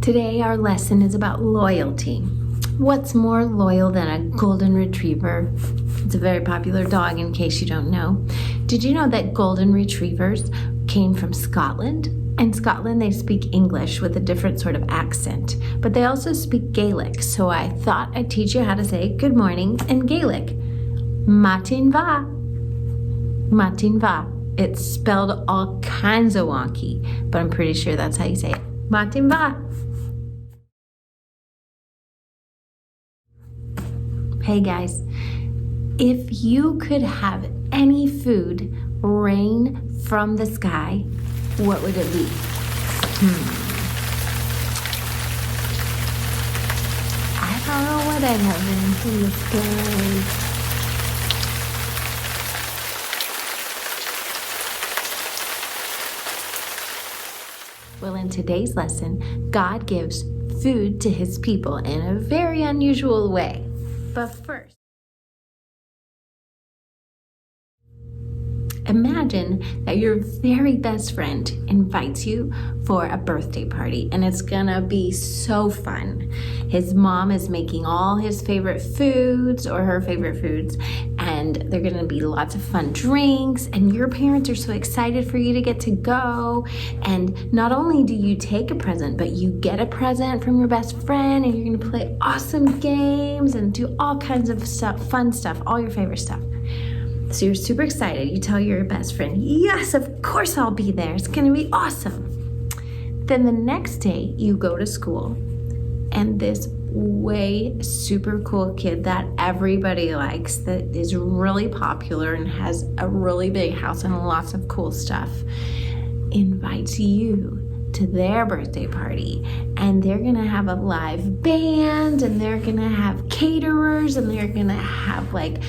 Today our lesson is about loyalty. What's more loyal than a golden retriever? It's a very popular dog, in case you don't know. Did you know that golden retrievers came from Scotland? In Scotland they speak English with a different sort of accent, but they also speak Gaelic, so I thought I'd teach you how to say good morning in Gaelic. Matin va. Matin va. It's spelled all kinds of wonky, but I'm pretty sure that's how you say it. Matin va. Hey guys, if you could have any food rain from the sky, what would it be? I don't know what I'd have rain from the sky. Well, in today's lesson, God gives food to his people in a very unusual way. But first, imagine that your very best friend invites you for a birthday party, and it's gonna be so fun. His mom is making all his favorite foods or her favorite foods, and there are gonna be lots of fun drinks, and your parents are so excited for you to get to go. And not only do you take a present, but you get a present from your best friend, and you're gonna play awesome games and do all kinds of stuff, fun stuff, all your favorite stuff. So you're super excited. You tell your best friend, yes, of course I'll be there. It's gonna be awesome. Then the next day you go to school, and this way super cool kid that everybody likes, that is really popular and has a really big house and lots of cool stuff, invites you to their birthday party, and they're gonna have a live band, and they're gonna have caterers, and they're gonna have like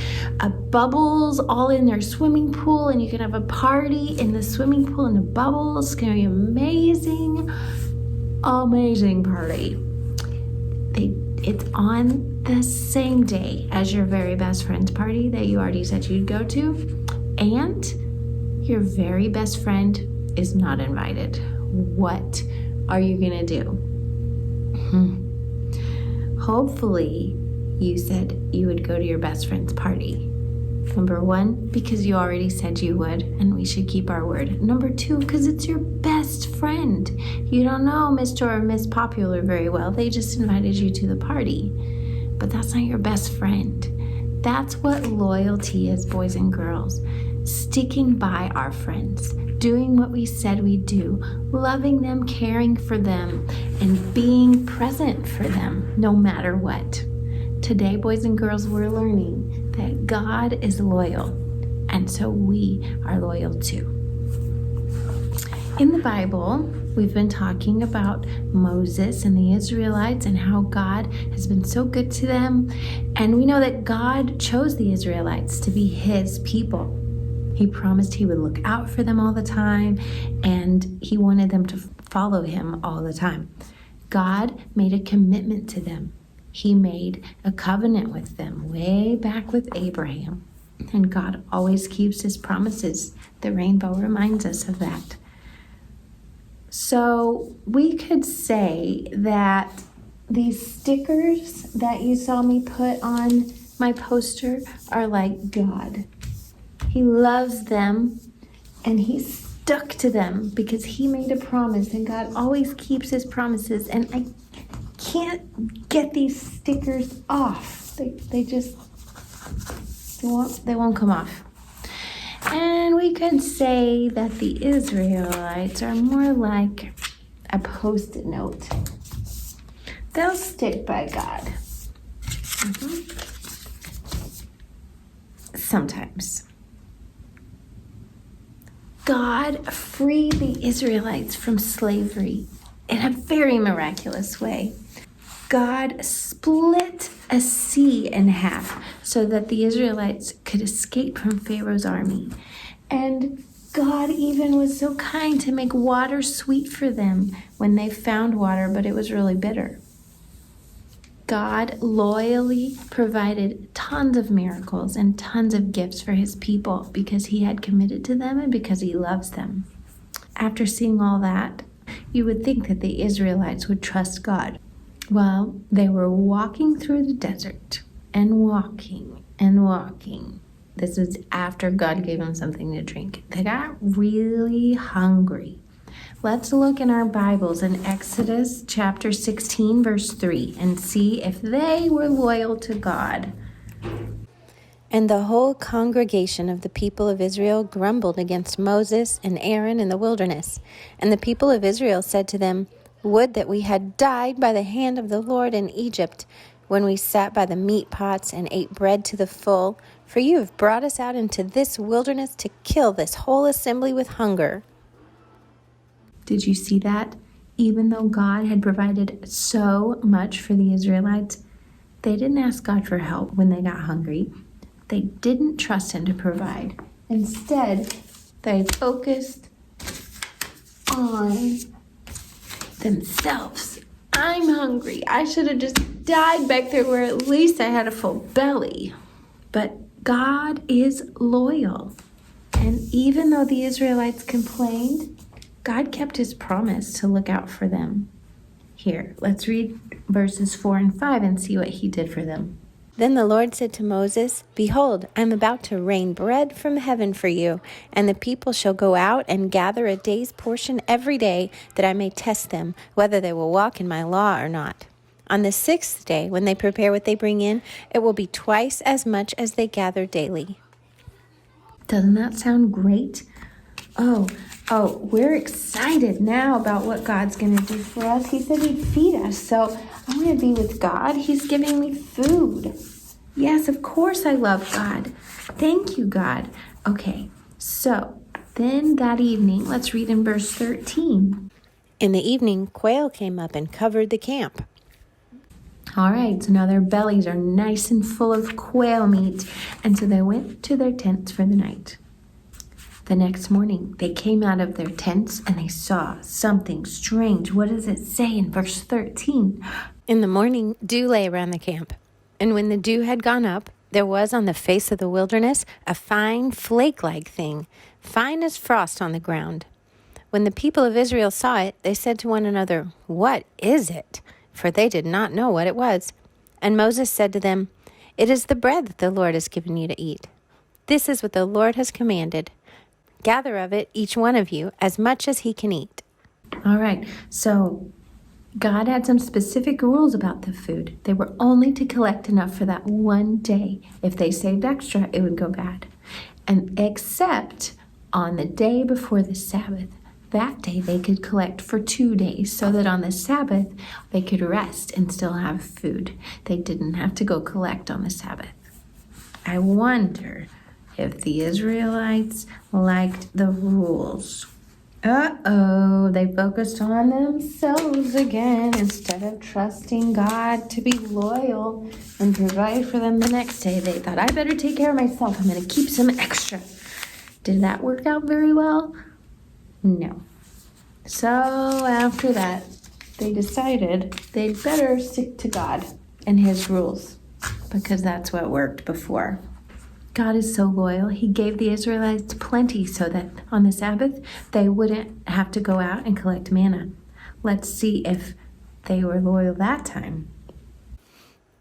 bubbles all in their swimming pool, and you can have a party in the swimming pool and the bubbles. It's gonna be amazing party. It's on the same day as your very best friend's party that you already said you'd go to, and your very best friend is not invited. What are you gonna do? Hopefully you said you would go to your best friend's party. Number one, because you already said you would, and we should keep our word. Number two, because it's your best friend. You don't know Mr. or Miss Popular very well. They just invited you to the party. But that's not your best friend. That's what loyalty is, boys and girls. Sticking by our friends, doing what we said we'd do, loving them, caring for them, and being present for them no matter what. Today, boys and girls, we're learning that God is loyal, and so we are loyal too. In the Bible, we've been talking about Moses and the Israelites and how God has been so good to them, and we know that God chose the Israelites to be his people. He promised he would look out for them all the time, and he wanted them to follow him all the time. God made a commitment to them. He made a covenant with them way back with Abraham, and God always keeps his promises. The rainbow reminds us of that. So we could say that these stickers that you saw me put on my poster are like God. He loves them, and he stuck to them because he made a promise, and God always keeps his promises, and I can't get these stickers off. They won't come off. And we could say that the Israelites are more like a Post-it note. They'll stick by God. Sometimes. God freed the Israelites from slavery in a very miraculous way. God split a sea in half so that the Israelites could escape from Pharaoh's army. And God even was so kind to make water sweet for them when they found water, but it was really bitter. God loyally provided tons of miracles and tons of gifts for his people because he had committed to them and because he loves them. After seeing all that, You would think that the Israelites would trust God. Well, they were walking through the desert and walking and walking. This was after God gave them something to drink. They got really hungry. Let's look in our Bibles in Exodus chapter 16, verse 3, and see if they were loyal to God. And the whole congregation of the people of Israel grumbled against Moses and Aaron in the wilderness. And the people of Israel said to them, "Would that we had died by the hand of the Lord in Egypt, when we sat by the meat pots and ate bread to the full, for you have brought us out into this wilderness to kill this whole assembly with hunger." Did you see that? Even though God had provided so much for the Israelites, they didn't ask God for help when they got hungry. They didn't trust Him to provide. Instead, they focused on themselves. I'm hungry. I should have just died back there where at least I had a full belly. But God is loyal. And even though the Israelites complained, God kept His promise to look out for them. Here, let's read verses 4 and 5 and see what He did for them. Then the Lord said to Moses, "Behold, I am about to rain bread from heaven for you, and the people shall go out and gather a day's portion every day, that I may test them, whether they will walk in my law or not. On the 6th day, when they prepare what they bring in, it will be twice as much as they gather daily." Doesn't that sound great? Oh, we're excited now about what God's going to do for us. He said He'd feed us, so I want to be with God. He's giving me food. Yes, of course I love God. Thank you, God. Okay, so then that evening, let's read in verse 13. In the evening, quail came up and covered the camp. All right, so now their bellies are nice and full of quail meat, and so they went to their tents for the night. The next morning, they came out of their tents and they saw something strange. What does it say in verse 13? In the morning, dew lay around the camp. And when the dew had gone up, there was on the face of the wilderness a fine flake-like thing, fine as frost on the ground. When the people of Israel saw it, they said to one another, "What is it?" For they did not know what it was. And Moses said to them, "It is the bread that the Lord has given you to eat. This is what the Lord has commanded. Gather of it, each one of you, as much as he can eat." All right, so God had some specific rules about the food. They were only to collect enough for that one day. If they saved extra, it would go bad. And except on the day before the Sabbath, that day they could collect for 2 days, so that on the Sabbath they could rest and still have food. They didn't have to go collect on the Sabbath. I wonder if the Israelites liked the rules. They focused on themselves again instead of trusting God to be loyal and provide for them the next day. They thought, I better take care of myself. I'm going to keep some extra. Did that work out very well? No. So after that, they decided they'd better stick to God and His rules, because that's what worked before. God is so loyal. He gave the Israelites plenty so that on the Sabbath, they wouldn't have to go out and collect manna. Let's see if they were loyal that time.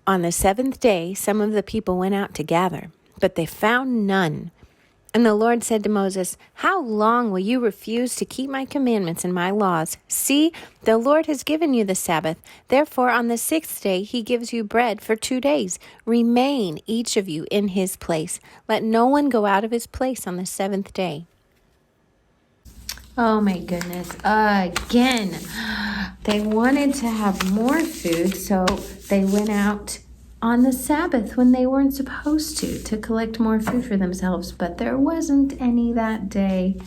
On the 7th day, some of the people went out to gather, but they found none. And the Lord said to Moses, "How long will you refuse to keep my commandments and my laws? See, the Lord has given you the Sabbath. Therefore, on the 6th day, He gives you bread for 2 days. Remain, each of you, in his place. Let no one go out of his place on the 7th day." Oh my goodness, again. They wanted to have more food, so they went out on the Sabbath when they weren't supposed to collect more food for themselves, but there wasn't any that day.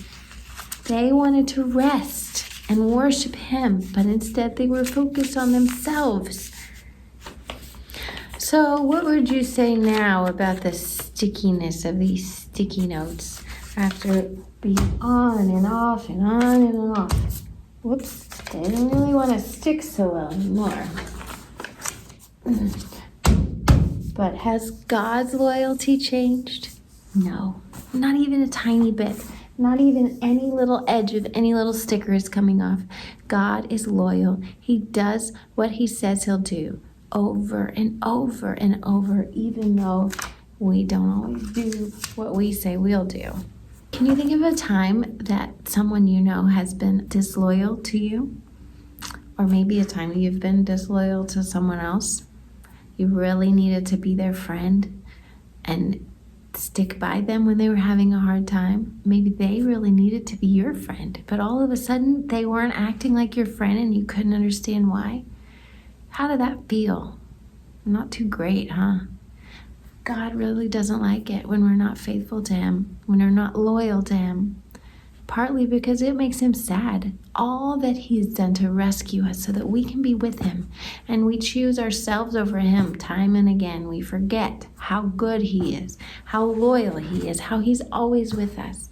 They wanted to rest and worship Him, but instead they were focused on themselves. So what would you say now about the stickiness of these sticky notes after being on and off and on and off? Whoops, they don't really want to stick so well anymore. But has God's loyalty changed? No, not even a tiny bit. Not even any little edge of any little sticker is coming off. God is loyal. He does what he says he'll do over and over and over, even though we don't always do what we say we'll do. Can you think of a time that someone you know has been disloyal to you? Or maybe a time you've been disloyal to someone else? You really needed to be their friend and stick by them when they were having a hard time. Maybe they really needed to be your friend, but all of a sudden they weren't acting like your friend and you couldn't understand why. How did that feel? Not too great, huh? God really doesn't like it when we're not faithful to him, when we're not loyal to him. Partly because it makes him sad. All that he's done to rescue us so that we can be with him. And we choose ourselves over him time and again. We forget how good he is, how loyal he is, how he's always with us.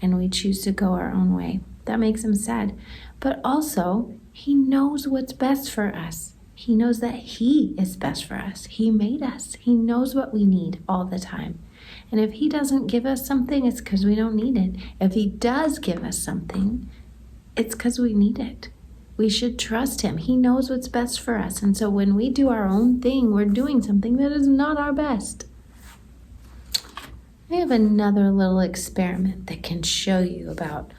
And we choose to go our own way. That makes him sad. But also, he knows what's best for us. He knows that he is best for us. He made us. He knows what we need all the time. And if he doesn't give us something, it's because we don't need it. If he does give us something, it's because we need it. We should trust him. He knows what's best for us. And so when we do our own thing, we're doing something that is not our best. I have another little experiment that can show you about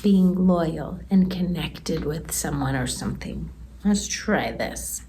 being loyal and connected with someone or something. Let's try this.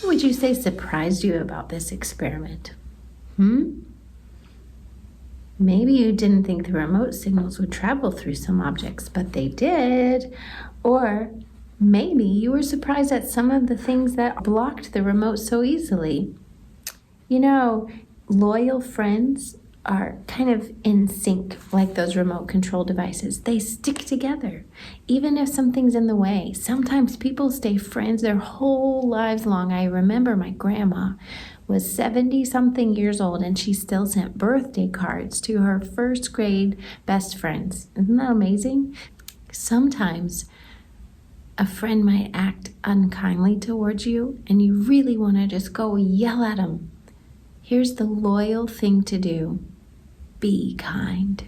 What would you say surprised you about this experiment? Maybe you didn't think the remote signals would travel through some objects, but they did. Or maybe you were surprised at some of the things that blocked the remote so easily. You know, loyal friends are kind of in sync, like those remote control devices. They stick together, even if something's in the way. Sometimes people stay friends their whole lives long. I remember my grandma was 70-something years old, and she still sent birthday cards to her first grade best friends. Isn't that amazing? Sometimes a friend might act unkindly towards you, and you really want to just go yell at them. Here's the loyal thing to do. Be kind.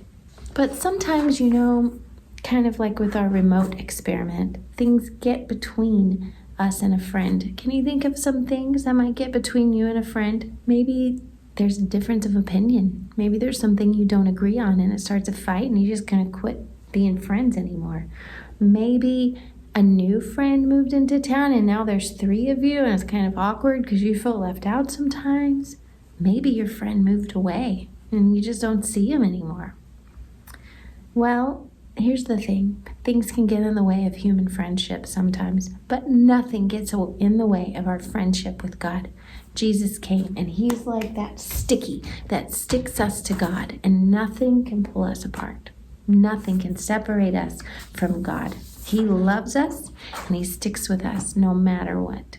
But sometimes, kind of like with our remote experiment, things get between us and a friend. Can you think of some things that might get between you and a friend? Maybe there's a difference of opinion. Maybe there's something you don't agree on and it starts a fight and you're just going to quit being friends anymore. Maybe a new friend moved into town and now there's 3 of you and it's kind of awkward because you feel left out sometimes. Maybe your friend moved away and you just don't see him anymore. Well, here's the thing. Things can get in the way of human friendship sometimes, but nothing gets in the way of our friendship with God. Jesus came and he's like that sticky that sticks us to God, and nothing can pull us apart. Nothing can separate us from God. He loves us and he sticks with us no matter what.